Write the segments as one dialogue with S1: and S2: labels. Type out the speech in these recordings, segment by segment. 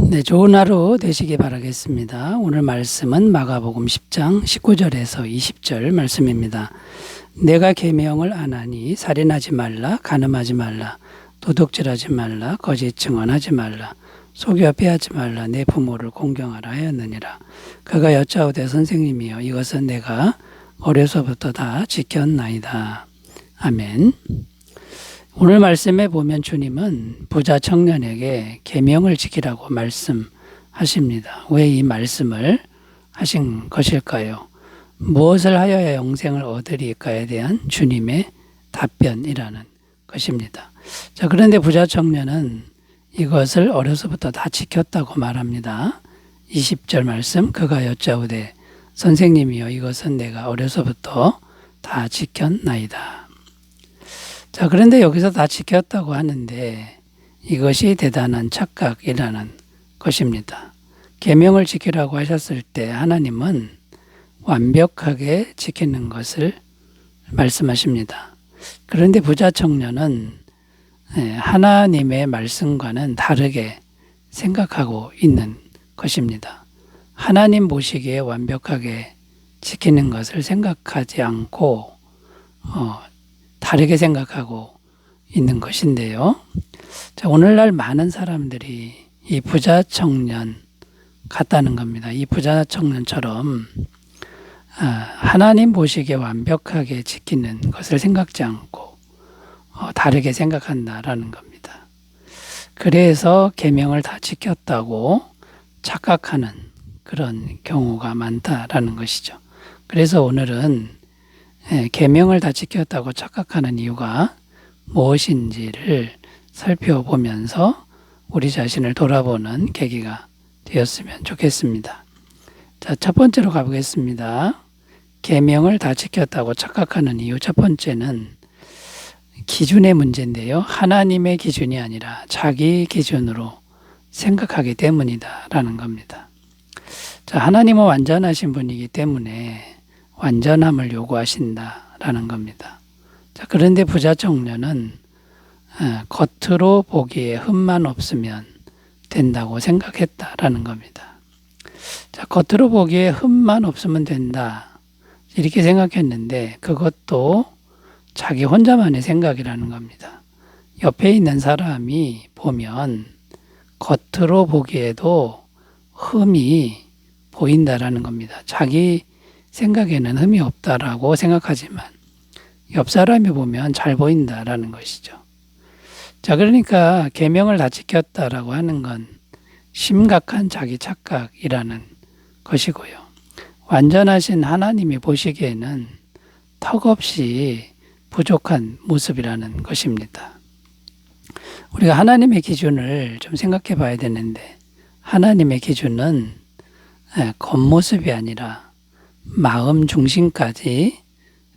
S1: 네, 좋은 하루 되시기 바라겠습니다. 오늘 말씀은 마가복음 10장 19절에서 20절 말씀입니다. 내가 계명을 안 하니 살인하지 말라, 간음하지 말라, 도둑질하지 말라, 거짓 증언하지 말라, 속여 빼앗지 말라, 내 부모를 공경하라 하였느니라. 그가 여짜오되 선생님이여 이것은 내가 어려서부터 다 지켰나이다. 아멘. 오늘 말씀에 보면 주님은 부자 청년에게 계명을 지키라고 말씀하십니다. 왜 이 말씀을 하신 것일까요? 무엇을 하여야 영생을 얻으리까에 대한 주님의 답변이라는 것입니다. 자, 그런데 부자 청년은 이것을 어려서부터 다 지켰다고 말합니다. 20절 말씀, 그가 여짜오되 선생님이여 이것은 내가 어려서부터 다 지켰나이다. 자, 그런데 여기서 다 지켰다고 하는데 이것이 대단한 착각이라는 것입니다. 계명을 지키라고 하셨을 때 하나님은 완벽하게 지키는 것을 말씀하십니다. 그런데 부자 청년은 하나님의 말씀과는 다르게 생각하고 있는 것입니다. 하나님 보시기에 완벽하게 지키는 것을 생각하지 않고 다르게 생각하고 있는 것인데요. 자, 오늘날 많은 사람들이 이 부자 청년 같다는 겁니다. 이 부자 청년처럼 하나님 보시기에 완벽하게 지키는 것을 생각지 않고 다르게 생각한다라는 겁니다. 그래서 계명을 다 지켰다고 착각하는 그런 경우가 많다라는 것이죠. 그래서 오늘은 계명을 다 지켰다고 착각하는 이유가 무엇인지를 살펴보면서 우리 자신을 돌아보는 계기가 되었으면 좋겠습니다. 자, 첫 번째로 가보겠습니다. 계명을 다 지켰다고 착각하는 이유 첫 번째는 기준의 문제인데요. 하나님의 기준이 아니라 자기 기준으로 생각하기 때문이다라는 겁니다. 자, 하나님은 완전하신 분이기 때문에 완전함을 요구하신다라는 겁니다. 자, 그런데 부자 청년은 겉으로 보기에 흠만 없으면 된다고 생각했다라는 겁니다. 자, 겉으로 보기에 흠만 없으면 된다 이렇게 생각했는데 그것도 자기 혼자만의 생각이라는 겁니다. 옆에 있는 사람이 보면 겉으로 보기에도 흠이 보인다라는 겁니다. 자기 생각에는 흠이 없다라고 생각하지만 옆 사람이 보면 잘 보인다라는 것이죠. 자, 그러니까 계명을 다 지켰다라고 하는 건 심각한 자기 착각이라는 것이고요. 완전하신 하나님이 보시기에는 턱없이 부족한 모습이라는 것입니다. 우리가 하나님의 기준을 좀 생각해 봐야 되는데 하나님의 기준은 겉모습이 아니라 마음 중심까지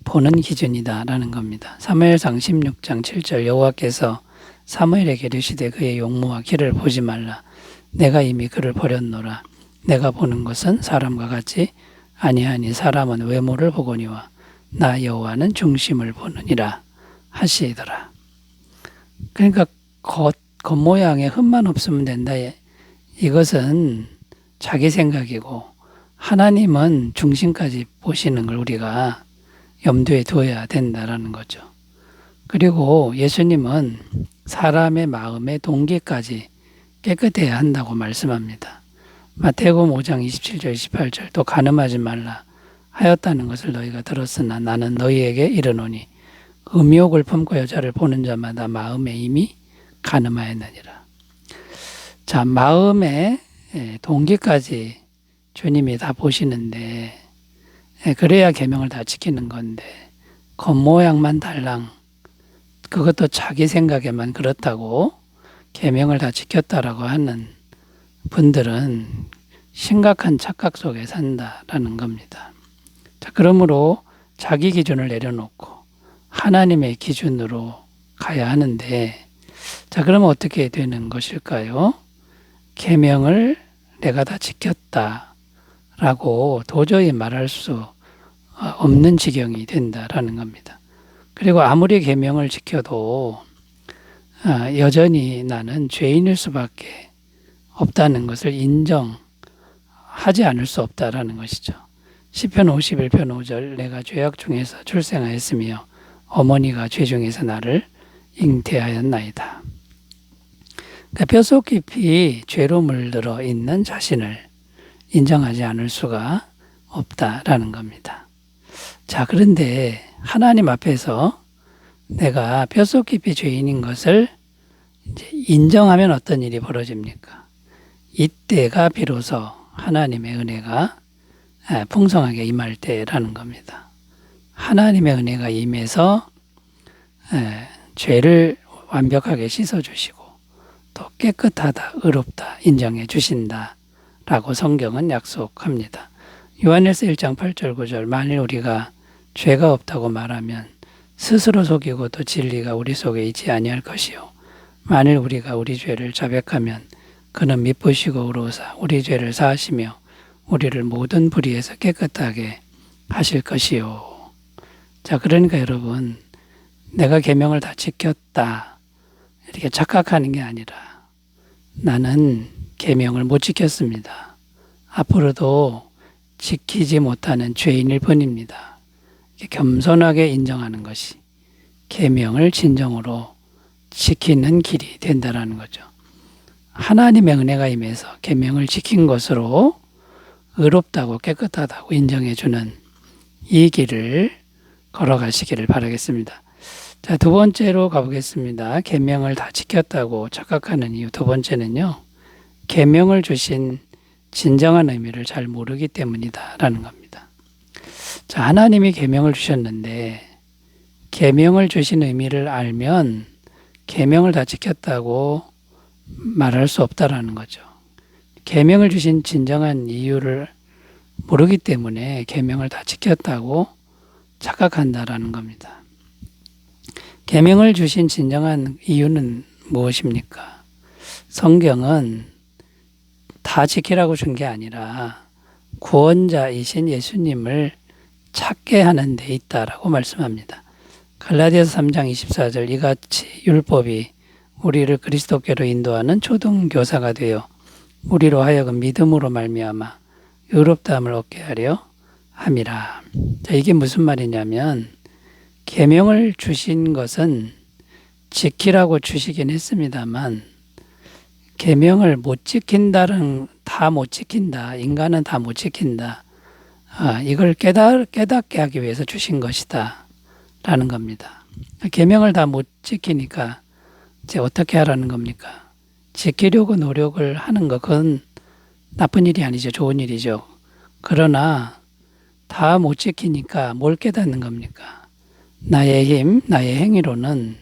S1: 보는 기준이다라는 겁니다. 사무엘상 16장 7절 여호와께서 사무엘에게 이르시되 그의 용모와 길을 보지 말라. 내가 이미 그를 버렸노라. 내가 보는 것은 사람과 같이 아니하니 사람은 외모를 보거니와 나 여호와는 중심을 보느니라 하시더라. 그러니까 겉모양에 흠만 없으면 된다. 이것은 자기 생각이고 하나님은 중심까지 보시는 걸 우리가 염두에 두어야 된다라는 거죠. 그리고 예수님은 사람의 마음의 동기까지 깨끗해야 한다고 말씀합니다. 마태복음 5장 27절 28절 또 간음하지 말라 하였다는 것을 너희가 들었으나 나는 너희에게 이르노니 음욕을 품고 여자를 보는 자마다 마음에 이미 간음하였느니라. 자, 마음의 동기까지 주님이 다 보시는데 그래야 계명을 다 지키는 건데 겉모양만 달랑 그것도 자기 생각에만 그렇다고 계명을 다 지켰다라고 하는 분들은 심각한 착각 속에 산다라는 겁니다. 자, 그러므로 자기 기준을 내려놓고 하나님의 기준으로 가야 하는데 자, 그러면 어떻게 되는 것일까요? 계명을 내가 다 지켰다라고 도저히 말할 수 없는 지경이 된다라는 겁니다. 그리고 아무리 계명을 지켜도 여전히 나는 죄인일 수밖에 없다는 것을 인정하지 않을 수 없다라는 것이죠. 시편 51편 5절 내가 죄악 중에서 출생하였으며 어머니가 죄 중에서 나를 잉태하였나이다. 그러니까 뼛속 깊이 죄로 물들어 있는 자신을 인정하지 않을 수가 없다라는 겁니다. 자, 그런데 하나님 앞에서 내가 뼛속 깊이 죄인인 것을 이제 인정하면 어떤 일이 벌어집니까? 이때가 비로소 하나님의 은혜가 풍성하게 임할 때라는 겁니다. 하나님의 은혜가 임해서 죄를 완벽하게 씻어주시고 또 깨끗하다, 의롭다 인정해 주신다라고 성경은 약속합니다. 요한일서 1장 8절 9절 만일 우리가 죄가 없다고 말하면 스스로 속이고 또 진리가 우리 속에 있지 아니할 것이요 만일 우리가 우리 죄를 자백하면 그는 미쁘시고 의로우사 우리 죄를 사하시며 우리를 모든 불의에서 깨끗하게 하실 것이요. 자, 그러니까 여러분 내가 계명을 다 지켰다 이렇게 착각하는 게 아니라 나는 계명을 못 지켰습니다. 앞으로도 지키지 못하는 죄인일 뿐입니다. 겸손하게 인정하는 것이 계명을 진정으로 지키는 길이 된다라는 거죠. 하나님의 은혜가 임해서 계명을 지킨 것으로 의롭다고 깨끗하다고 인정해주는 이 길을 걸어가시기를 바라겠습니다. 자, 두 번째로 가보겠습니다. 계명을 다 지켰다고 착각하는 이유 두 번째는요. 계명을 주신 진정한 의미를 잘 모르기 때문이다라는 겁니다. 자, 하나님이 계명을 주셨는데 계명을 주신 의미를 알면 계명을 다 지켰다고 말할 수 없다라는 거죠. 계명을 주신 진정한 이유를 모르기 때문에 계명을 다 지켰다고 착각한다라는 겁니다. 계명을 주신 진정한 이유는 무엇입니까? 성경은 다 지키라고 준 게 아니라 구원자이신 예수님을 찾게 하는 데 있다라고 말씀합니다. 갈라디아서 3장 24절 이같이 율법이 우리를 그리스도께로 인도하는 초등교사가 되어 우리로 하여금 믿음으로 말미암아 의롭다함을 얻게 하려 함이라. 자, 이게 무슨 말이냐면 계명을 주신 것은 지키라고 주시긴 했습니다만 계명을 못 지킨다는 다 못 지킨다. 인간은 다 못 지킨다. 이걸 깨닫게 하기 위해서 주신 것이다. 라는 겁니다. 계명을 다 못 지키니까 이제 어떻게 하라는 겁니까? 지키려고 노력을 하는 것, 그건 나쁜 일이 아니죠. 좋은 일이죠. 그러나 다 못 지키니까 뭘 깨닫는 겁니까? 나의 힘, 나의 행위로는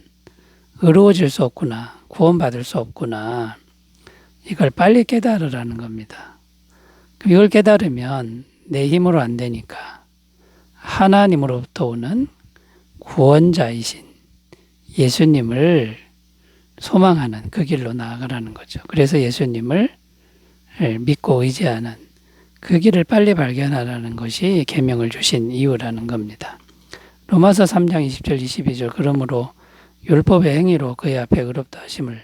S1: 의로워질 수 없구나. 구원받을 수 없구나. 이걸 빨리 깨달으라는 겁니다. 이걸 깨달으면 내 힘으로 안 되니까 하나님으로부터 오는 구원자이신 예수님을 소망하는 그 길로 나아가라는 거죠. 그래서 예수님을 믿고 의지하는 그 길을 빨리 발견하라는 것이 계명을 주신 이유라는 겁니다. 로마서 3장 20절 22절 그러므로 율법의 행위로 그의 앞에 의롭다 하심을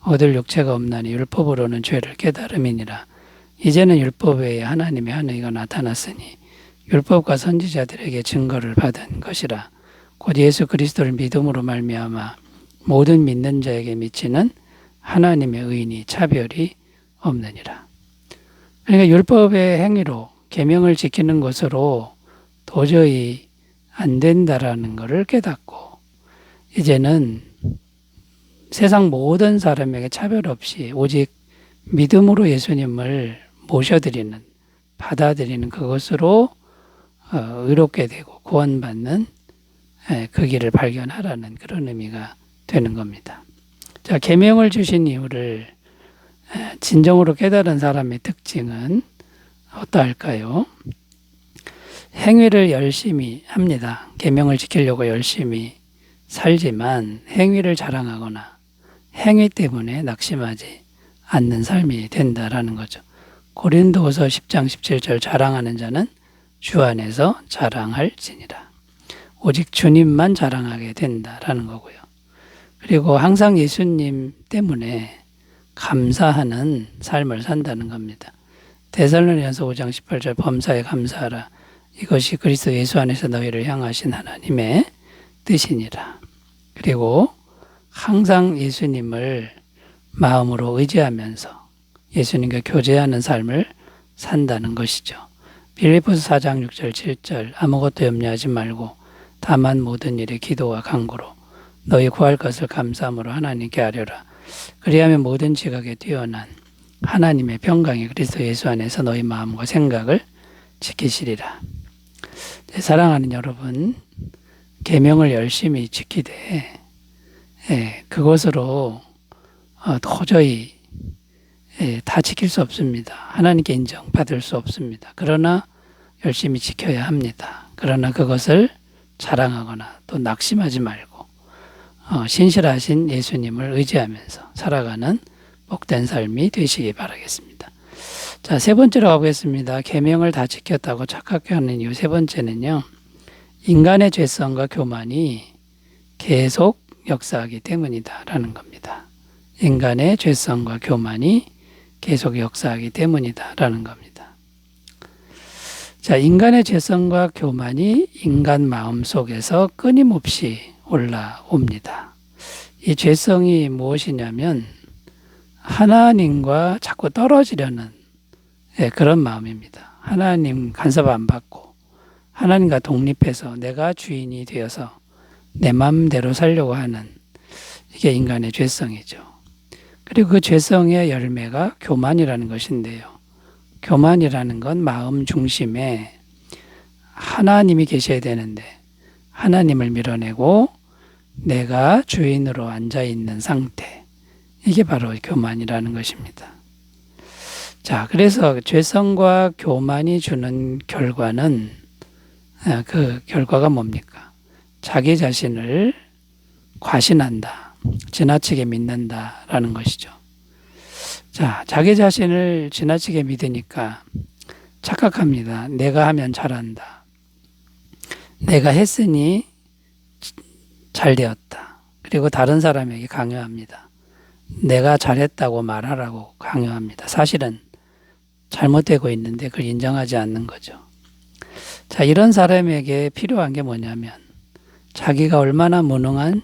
S1: 얻을 육체가 없나니 율법으로는 죄를 깨달음이니라. 이제는 율법 외에 하나님의 한 의가 나타났으니 율법과 선지자들에게 증거를 받은 것이라. 곧 예수 그리스도를 믿음으로 말미암아 모든 믿는 자에게 미치는 하나님의 의인이 차별이 없느니라. 그러니까 율법의 행위로 계명을 지키는 것으로 도저히 안 된다라는 것을 깨닫고 이제는 세상 모든 사람에게 차별 없이 오직 믿음으로 예수님을 모셔드리는 받아들이는 그것으로 의롭게 되고 구원받는 그 길을 발견하라는 그런 의미가 되는 겁니다. 자, 계명을 주신 이유를 진정으로 깨달은 사람의 특징은 어떠할까요? 행위를 열심히 합니다. 계명을 지키려고 열심히 살지만 행위를 자랑하거나 행위 때문에 낙심하지 않는 삶이 된다라는 거죠. 고린도후서 10장 17절 자랑하는 자는 주 안에서 자랑할지니라. 오직 주님만 자랑하게 된다라는 거고요. 그리고 항상 예수님 때문에 감사하는 삶을 산다는 겁니다. 데살로니가서 5장 18절 범사에 감사하라. 이것이 그리스도 예수 안에서 너희를 향하신 하나님의 뜻이니라. 그리고 항상 예수님을 마음으로 의지하면서 예수님과 교제하는 삶을 산다는 것이죠. 빌립보서 4장 6절 7절 아무것도 염려하지 말고 다만 모든 일에 기도와 간구로 너희 구할 것을 감사함으로 하나님께 아뢰라. 그리하면 모든 지각에 뛰어난 하나님의 평강이 그리스도 예수 안에서 너희 마음과 생각을 지키시리라. 사랑하는 여러분, 계명을 열심히 지키되 그것으로 도저히 다 지킬 수 없습니다. 하나님께 인정받을 수 없습니다. 그러나 열심히 지켜야 합니다. 그러나 그것을 자랑하거나 또 낙심하지 말고 신실하신 예수님을 의지하면서 살아가는 복된 삶이 되시기 바라겠습니다. 자, 세 번째로 가보겠습니다. 계명을 다 지켰다고 착각해 하는 이유 세 번째는요. 인간의 죄성과 교만이 계속 역사하기 때문이다라는 겁니다. 인간의 죄성과 교만이 계속 역사하기 때문이다라는 겁니다. 자, 인간의 죄성과 교만이 인간 마음 속에서 끊임없이 올라옵니다. 이 죄성이 무엇이냐면 하나님과 자꾸 떨어지려는 그런 마음입니다. 하나님 간섭 안 받고 하나님과 독립해서 내가 주인이 되어서 내 마음대로 살려고 하는 이게 인간의 죄성이죠. 그리고 그 죄성의 열매가 교만이라는 것인데요. 교만이라는 건 마음 중심에 하나님이 계셔야 되는데 하나님을 밀어내고 내가 주인으로 앉아있는 상태. 이게 바로 교만이라는 것입니다. 자, 그래서 죄성과 교만이 주는 결과는 그 결과가 뭡니까? 자기 자신을 과신한다. 지나치게 믿는다라는 것이죠. 자, 자기 자신을 지나치게 믿으니까 착각합니다. 내가 하면 잘한다. 내가 했으니 잘 되었다. 그리고 다른 사람에게 강요합니다. 내가 잘했다고 말하라고 강요합니다. 사실은 잘못되고 있는데 그걸 인정하지 않는 거죠. 자, 이런 사람에게 필요한 게 뭐냐면 자기가 얼마나 무능한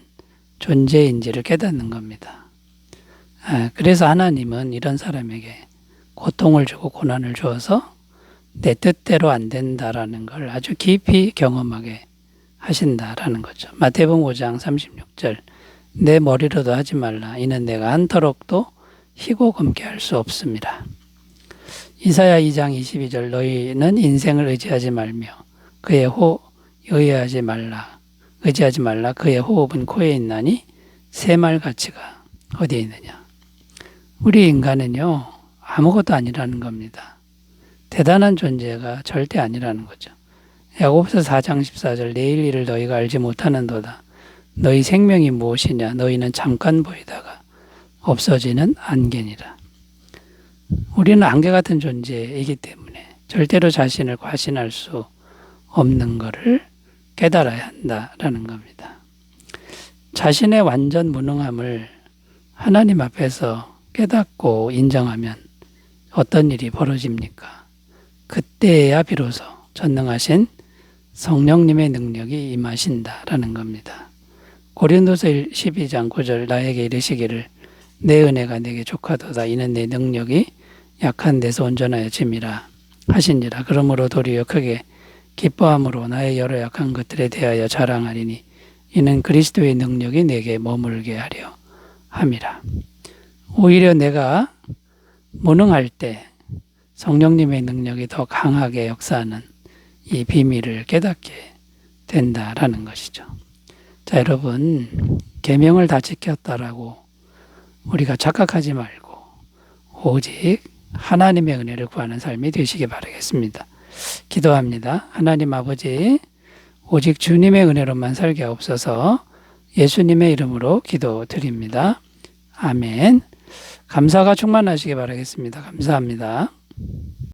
S1: 존재인지를 깨닫는 겁니다. 그래서 하나님은 이런 사람에게 고통을 주고 고난을 주어서 내 뜻대로 안 된다라는 걸 아주 깊이 경험하게 하신다라는 거죠. 마태복음 5장 36절 내 머리로도 하지 말라 이는 내가 한터럭도 희고 검게 할 수 없습니다. 이사야 2장 22절 너희는 인생을 의지하지 말며 의지하지 말라 그의 호흡은 코에 있나니 새말 가치가 어디에 있느냐. 우리 인간은요 아무것도 아니라는 겁니다. 대단한 존재가 절대 아니라는 거죠. 야고보서 4장 14절 내일 일을 너희가 알지 못하는도다. 너희 생명이 무엇이냐 너희는 잠깐 보이다가 없어지는 안개니라. 우리는 안개 같은 존재이기 때문에 절대로 자신을 과신할 수 없는 것을 깨달아야 한다라는 겁니다. 자신의 완전 무능함을 하나님 앞에서 깨닫고 인정하면 어떤 일이 벌어집니까? 그때야 비로소 전능하신 성령님의 능력이 임하신다라는 겁니다. 고린도서 12장 9절 나에게 이르시기를 내 은혜가 내게 족하도다 이는 내 능력이 약한 데서 온전하여 짐이라 하시니라. 그러므로 도리어 크게 기뻐함으로 나의 여러 약한 것들에 대하여 자랑하리니 이는 그리스도의 능력이 내게 머물게 하려 함이라. 오히려 내가 무능할 때 성령님의 능력이 더 강하게 역사하는 이 비밀을 깨닫게 된다라는 것이죠. 자, 여러분 계명을 다 지켰다라고 우리가 착각하지 말고 오직 하나님의 은혜를 구하는 삶이 되시기 바라겠습니다. 기도합니다. 하나님 아버지 오직 주님의 은혜로만 살게 하옵소서. 예수님의 이름으로 기도드립니다. 아멘. 감사가 충만하시기 바라겠습니다. 감사합니다.